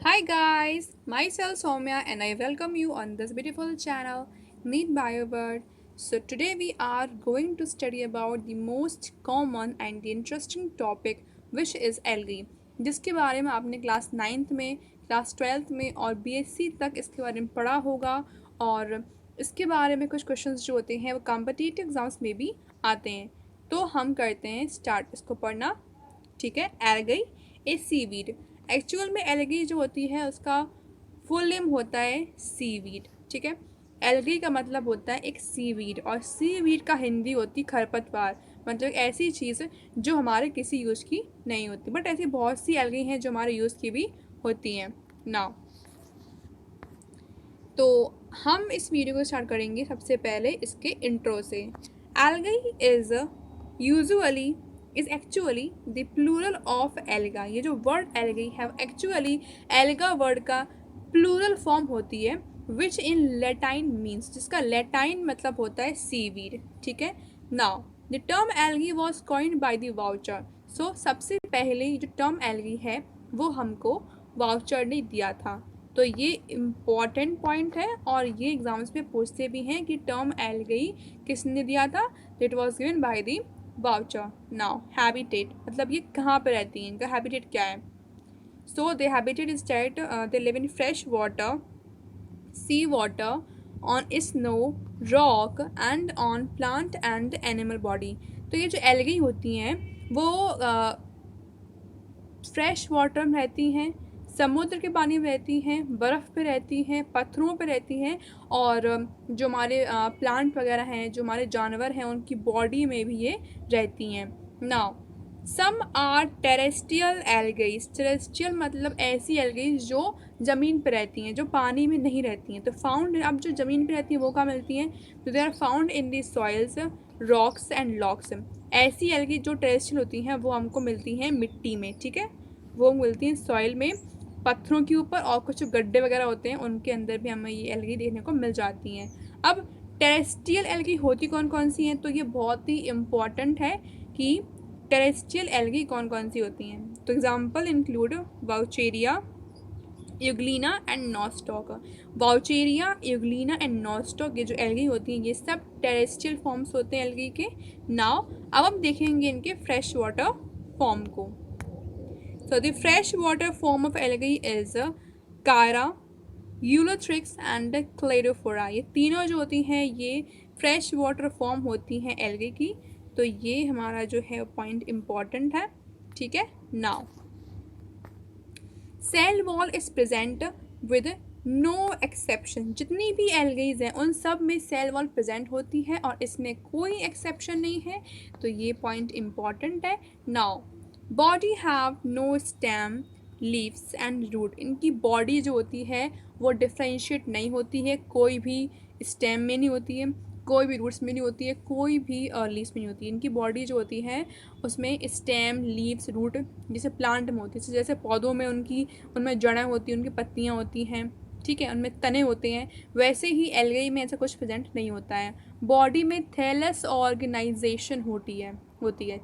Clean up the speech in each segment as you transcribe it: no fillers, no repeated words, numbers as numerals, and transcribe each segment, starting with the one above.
Hi guys, myself Soumya and I welcome you on this beautiful channel Need BioBird. So today we are going to study about the most common and the interesting topic which is algae जिसके बारे में आपने class 9th में class 12th में और BSc तक इसके बारे में पढ़ा होगा और इसके बारे में कुछ क्वेश्चंस जो होते हैं वो कॉम्पिटिटिव एग्जाम्स में भी आते हैं। तो हम करते हैं स्टार्ट इसको पढ़ना। ठीक है, एल्गी ए सीवीड। एक्चुअल में एल्गी जो होती है उसका फुल नेम होता है सीवीड। ठीक है, एल्गी का मतलब होता है एक सीवीड और सीवीड का हिंदी होती खरपतवार, मतलब एक ऐसी चीज़ जो हमारे किसी यूज़ की नहीं होती, बट ऐसी बहुत सी एल्गी हैं जो हमारे यूज़ की भी होती हैं ना। तो हम इस वीडियो को स्टार्ट करेंगे सबसे पहले इसके इंट्रो से। Algae is usually is actually the plural of alga. ये जो वर्ड एल्गी है एक्चुअली एल्गा वर्ड का प्लूरल फॉर्म होती है विच इन लैटाइन मीन्स, जिसका लैटाइन मतलब होता है सीवीड। ठीक है, now the term algae was coined by the voucher. So सबसे पहले जो टर्म एल्गी है वो हमको वाउचर ने दिया था। तो ये इम्पॉर्टेंट पॉइंट है और ये एग्जाम्स में पूछते भी हैं कि टर्म एल्गी किसने दिया था। It was given by the voucher. Now habitat मतलब ये कहाँ पे रहती हैं, इनका हैबिटेट क्या है। So they habitat is that they live in fresh water, sea water, on snow, rock and on plant and animal body. तो ये जो एल्गी होती हैं वो फ्रेश वाटर में रहती हैं, समुद्र के पानी में रहती हैं, बर्फ़ पे रहती हैं, पत्थरों पे रहती हैं और जो हमारे प्लांट वगैरह हैं, जो हमारे जानवर हैं उनकी बॉडी में भी ये रहती हैं। Now some are terrestrial algaes. Terrestrial मतलब ऐसी एल्गीज जो ज़मीन पे रहती हैं, जो पानी में नहीं रहती हैं। तो फाउंड अब जो ज़मीन पे रहती हैं वो कहाँ मिलती हैं, तो they are found in the soils, rocks and locks. ऐसी एल्गी जो टेरेस्ट्रियल होती हैं वो हमको मिलती हैं मिट्टी में। ठीक है, वो मिलती हैं सॉइल में, पत्थरों के ऊपर और कुछ गड्ढे वगैरह होते हैं उनके अंदर भी हमें ये एल्गी देखने को मिल जाती हैं। अब टेरेस्ट्रियल एल्गी होती कौन कौन सी हैं, तो ये बहुत ही इम्पॉर्टेंट है कि टेरेस्ट्रियल एल्गी कौन कौन सी होती हैं। तो example include Vaucheria, Euglena and Nostoc. Vaucheria, Euglena and Nostoc ये जो एल्गी होती हैं ये सब टेरेस्ट्रियल फॉर्म्स होते हैं एल्गी के। नाउ अब हम देखेंगे इनके फ्रेश वाटर फॉर्म को। So the freshwater form of algae is Chara, Ulothrix and Cladophora. ये तीनों जो होती हैं ये फ्रेश वाटर फॉर्म होती हैं एल्गे की। तो ये हमारा जो है पॉइंट इम्पॉर्टेंट है। ठीक है, now cell wall is present with no exception. जितनी भी एल्गीज हैं उन सब में सेल वॉल प्रेजेंट होती है और इसमें कोई एक्सेप्शन नहीं है। तो ये पॉइंट इम्पॉर्टेंट है। Now body have no stem, leaves and root. इनकी बॉडी जो होती है वो डिफ्रेंशिएट नहीं होती है, कोई भी स्टेम में नहीं होती है, कोई भी रूट्स में नहीं होती है, कोई भी लीव्स में नहीं होती है। इनकी बॉडी जो होती है उसमें स्टेम, लीव्स, रूट जैसे प्लांट में होती है, जैसे पौधों में उनमें जड़ें होती हैं, उनकी पत्तियाँ होती हैं, ठीक है, उनमें तने होते हैं, वैसे ही एल्गी में ऐसा कुछ प्रेजेंट नहीं होता है। बॉडी में थैलस ऑर्गेनाइजेशन होती है।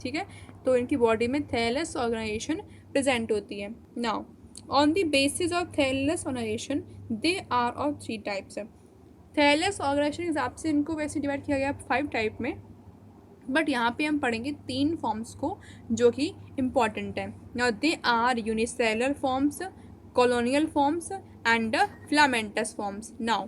ठीक है, तो इनकी बॉडी में थैलस ऑर्गेनाइजेशन प्रेजेंट होती है। Now on the basis of thallus organisation they are of 3 types. Thallus organisation के हिसाब से इनको वैसे डिवाइड किया गया 5 टाइप में, बट यहाँ पे हम पढ़ेंगे 3 फॉर्म्स को जो कि इम्पॉर्टेंट है। Now they are unicellular forms, colonial forms and filamentous forms. Now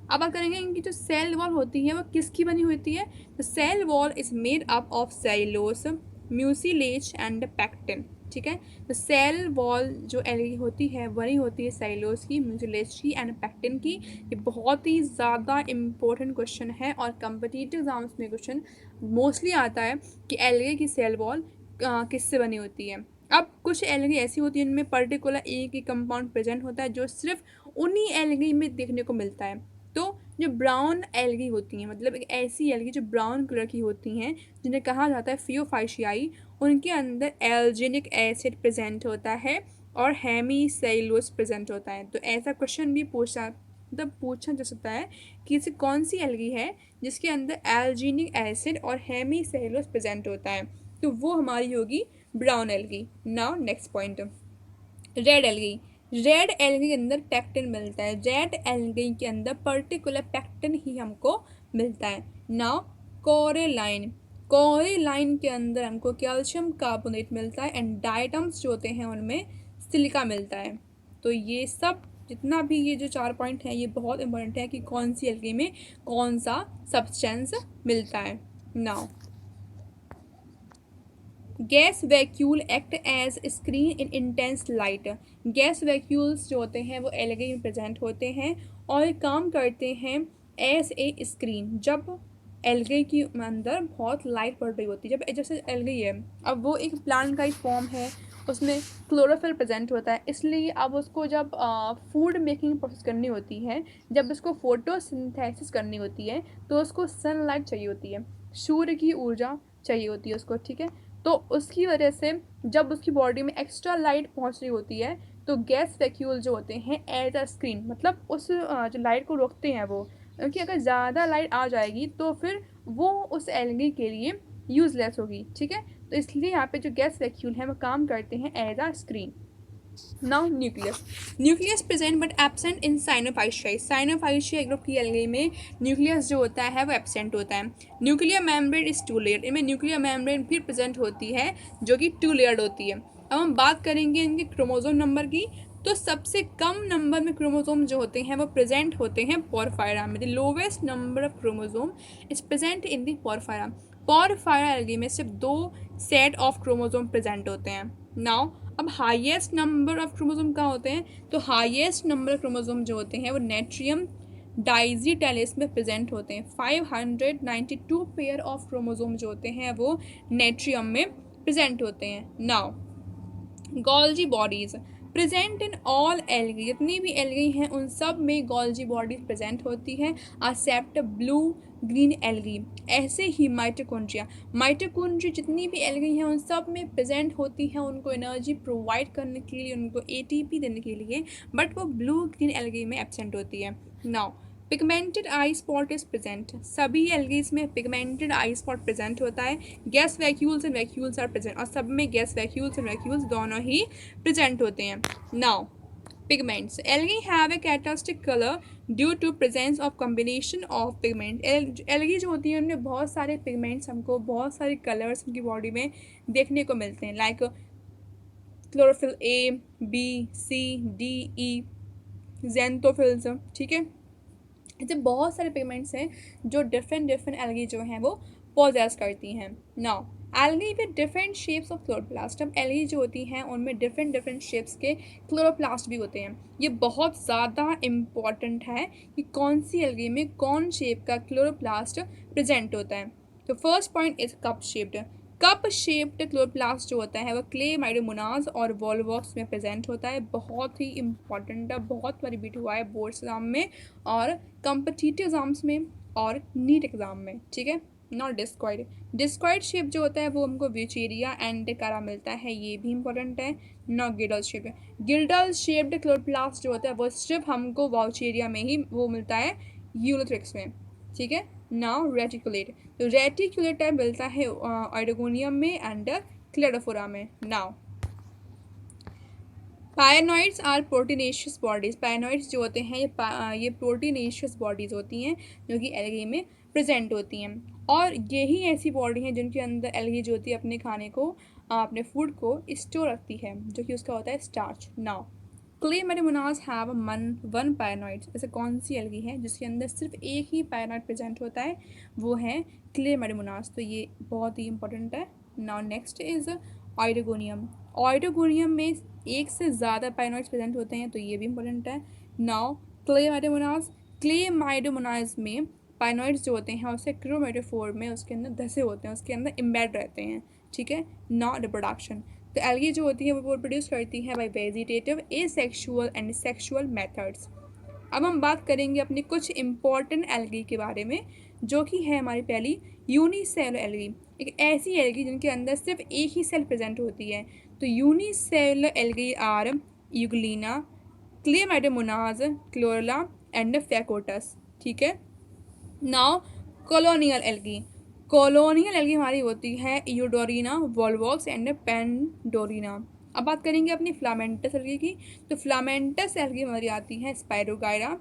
अब बात करेंगे इनकी जो सेल वॉल होती है वो किसकी बनी होती है। The cell wall is made up of cellulose, mucilage and pectin. ठीक है, तो सेल वॉल जो एल्गी होती है बनी होती है सेलुलोज की, म्यूसिलेज की एंड पैक्टिन की। ये बहुत ही ज़्यादा इम्पोर्टेंट क्वेश्चन है और कम्पिटिटिव एग्जाम्स में क्वेश्चन मोस्टली आता है कि एल्गी की सेल वॉल किससे बनी होती है। अब कुछ एल्गी ऐसी होती है इनमें पर्टिकुलर एक ही कंपाउंड प्रेजेंट होता है जो सिर्फ उन्हीं एल्गी में देखने को मिलता है। तो जो ब्राउन एल्गी होती हैं, मतलब एक ऐसी एल्गी जो ब्राउन कलर की होती हैं जिन्हें कहा जाता है फियोफाइशियाई, उनके अंदर एल्जिनिक एसिड प्रेजेंट होता है और हेमीसेलुलोज प्रेजेंट होता है। तो ऐसा क्वेश्चन भी पूछा जा सकता है कि इसे कौन सी एल्गी है जिसके अंदर एल्जिनिक एसिड और हेमीसेलुलोज प्रेजेंट होता है, तो वो हमारी होगी brown algae. Now next point, red algae. Red algae के अंदर पेक्टिन मिलता है, रेड एल्गी के अंदर पर्टिकुलर पेक्टिन ही हमको मिलता है। नाउ कोरेलाइन, कोरेलाइन के अंदर हमको कैल्शियम कार्बोनेट मिलता है एंड डाइटम्स जो होते हैं उनमें सिलिका मिलता है। तो ये सब जितना भी ये जो 4 पॉइंट हैं ये बहुत इंपॉर्टेंट है कि कौन सी एल्गी में कौन सा सब्सटेंस मिलता है। Now gas vacuole act as screen in intense light, gas vacuoles जो होते हैं वो एल्गी में प्रेजेंट होते हैं और काम करते हैं एज ए स्क्रीन जब एल्गी के अंदर बहुत लाइट पड़ रही होती है। जब जैसे एल्गी है, अब वो एक प्लांट का ही फॉर्म है, उसमें क्लोरोफिल प्रेजेंट होता है, इसलिए अब उसको जब फूड मेकिंग प्रोसेस करनी होती है, जब उसको फोटोसिंथेसिस करनी होती है तो उसको सनलाइट चाहिए होती है, सूर्य की ऊर्जा चाहिए होती है उसको, ठीक है। तो उसकी वजह से जब उसकी बॉडी में एक्स्ट्रा लाइट पहुंच रही होती है तो गैस वैक्यूल जो होते हैं एज अ स्क्रीन, मतलब उस जो लाइट को रोकते हैं वो, क्योंकि अगर ज़्यादा लाइट आ जाएगी तो फिर वो उस एल्गी के लिए यूज़लेस होगी, ठीक है। तो इसलिए यहाँ पे जो गैस वैक्यूल हैं वो काम करते हैं as a screen. Now nucleus, nucleus present but absent in Cyanophyceae, Cyanophyceae group की एल्गी में न्यूक्लियस जो होता है वो एब्सेंट होता है। Nuclear membrane is two layered, इनमें न्यूक्लियर मेम्ब्रेन फिर प्रेजेंट होती है जो कि 2 लेयर्ड होती है। अब हम बात करेंगे इनके क्रोमोसोम नंबर की, तो सबसे कम नंबर में क्रोमोसोम जो होते हैं वो प्रेजेंट होते हैं पोरफायरा में। The lowest number of chromosome is present in the porphyra, porphyra algae में सिर्फ 2 सेट ऑफ क्रोमोसोम प्रेजेंट होते हैं। नाउ अब हाईएस्ट नंबर ऑफ क्रोमोसोम कहाँ होते हैं, तो हाईएस्ट नंबर ऑफ क्रोमोसोम जो होते हैं वो नेट्रियम डाइजीटेलिस में प्रेजेंट होते हैं। 592 पेयर ऑफ क्रोमोसोम जो होते हैं वो नेट्रियम में प्रेजेंट होते हैं। Now Golgi bodies present in all algae, जितनी भी एल्गी हैं उन सब में गोल्जी बॉडीज प्रेजेंट होती है एक्सेप्ट ब्लू ग्रीन एल्गी। ऐसे ही माइटोकॉन्ड्रिया, माइटोकॉन्ड्रिया जितनी भी एल्गी हैं उन सब में प्रेजेंट होती हैं उनको एनर्जी प्रोवाइड करने के लिए, उनको एटीपी देने के लिए, बट वो ब्लू ग्रीन एल्गी में एब्सेंट होती है। Now pigmented eye spot is present, सभी एल्गीज में पिगमेंटेड आई स्पॉट प्रेजेंट होता है। Gas vacuoles and vacuoles are present, और सब में गैस वैक्यूल्स एंड वैक्यूल्स दोनों ही प्रेजेंट होते हैं। Now pigments, algae have a characteristic colour due to presence of combination of pigment, algae जो होती है उनमें बहुत सारे पिगमेंट्स, हमको बहुत सारे कलर्स उनकी बॉडी में देखने को मिलते हैं, like chlorophyll A B C D E, xanthophylls, ठीक है। ऐसे बहुत सारे पिगमेंट्स हैं जो डिफरेंट एल्गी जो हैं वो पोजेस करती हैं। Now algae with different shapes of chloroplast, अब एल्गी जो होती हैं उनमें डिफरेंट शेप्स के क्लोरोप्लास्ट भी होते हैं। ये बहुत ज़्यादा इम्पॉर्टेंट है कि कौन सी एल्गी में कौन शेप का क्लोरोप्लास्ट प्रेजेंट होता है। तो first point is cup shaped, cup shaped chloroplast जो होता है वह क्लेमाइडोमोनाज और वॉल्वॉक्स में प्रेजेंट होता है। बहुत ही इंपॉर्टेंट है, बहुत बार रिपीट हुआ है बोर्ड्स एग्जाम में और कम्पिटिटिव एग्जाम्स में और नीट एग्जाम में, ठीक है। नॉट डिस्क्वाइड, डिस्क्वाइड शेप जो होता है वो हमको व्यूचेरिया एंड डेकारा मिलता है, ये भी इंपॉर्टेंट है। नॉट गिल्डल शेप, गिल्डल शेप्ड क्लोरोप्लास्ट जो होता है वो सिर्फ हमको वाउचेरिया में ही वो मिलता है, यूलोथ्रिक्स में, ठीक है। नाउ रेटिकुलेट, तो रेटिकुलेट टाइप मिलता है आइडोगोनियम में एंड क्लेडोफोरा में। नाउ पायनोइड्स आर प्रोटीनेशियस बॉडीज़, पायनोइड्स जो होते हैं ये प्रोटीनेशियस बॉडीज़ होती हैं जो कि एल्गी में प्रेजेंट होती हैं, और यही ऐसी बॉडी हैं जिनके अंदर एल्गी जो होती है अपने खाने को अपने फूड को स्टोर रखती है, जो कि उसका होता है starch. Now Chlamydomonas have one pyrenoids, ऐसे कौन सी एल्गी है जिसके अंदर सिर्फ एक ही पायनोइड प्रेजेंट होता है, वो है क्लेमाइडोमोनास, तो ये बहुत ही इंपॉर्टेंट है। नाउ नेक्स्ट इज आइडोगोनियम, आइडोगोनियम में एक से ज़्यादा पायनोइड्स प्रेजेंट होते हैं, तो ये भी इंपॉर्टेंट है। नाउ क्लेमाइडोमोनास, क्लेमाइडोमोनास में पायनोइड्स जो होते हैं उससे क्रोमेटोफोर में उसके अंदर धसे होते हैं, उसके अंदर एम्बेड रहते हैं, ठीक है। नाउ रिप्रोडक्शन, तो एल्गी जो होती है वो प्रोड्यूस करती है bye vegetative asexual and sexual methods. अब हम बात करेंगे अपनी कुछ इंपॉर्टेंट एल्गी के बारे में, जो कि है हमारी पहली यूनिसेलुलर एल्गी, एक ऐसी एल्गी जिनके अंदर सिर्फ एक ही सेल प्रेजेंट होती है। तो unicellular algae are Euglena, Chlamydomonas, Chlorella and Phacotus, ठीक है। Now colonial algae, colonial algae हमारी होती है यूडोरिना, वॉल्वॉक्स एंड पेंडोरिना। अब बात करेंगे अपनी फिलामेंटस एल्गी की। तो फिलामेंटस एल्गी हमारी आती है स्पायरोगायरा,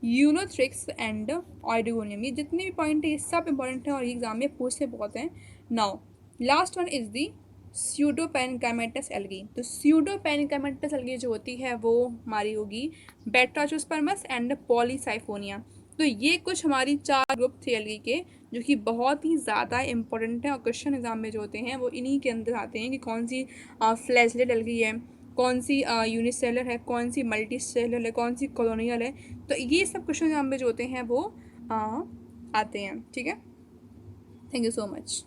यूलोथ्रिक्स एंड ऑइडोगोनियम। ये जितने भी पॉइंट है ये सब इंपॉर्टेंट है और ये एग्जाम में पूछते बहुत हैं। Now last one is the pseudoparenchymatous algae. तो स्यूडोपेनकाइमेटस एल्गी जो होती है वो हमारी होगी बेट्राचोस्पर्मस एंड पॉलीसाइफोनिया। तो ये कुछ हमारी 4 ग्रुप थे एल्गी के जो कि बहुत ही ज़्यादा इंपॉर्टेंट है और क्वेश्चन एग्जाम में जो होते हैं वो इन्हीं के अंदर आते हैं कि कौन सी फ्लैजलेट एल्गी है, कौन सी यूनिसेलर है, कौन सी मल्टी सेलर है, कौन सी कॉलोनियल है। तो ये सब क्वेश्चन एग्जाम में जो होते हैं वो आते हैं। ठीक है, थैंक यू सो मच।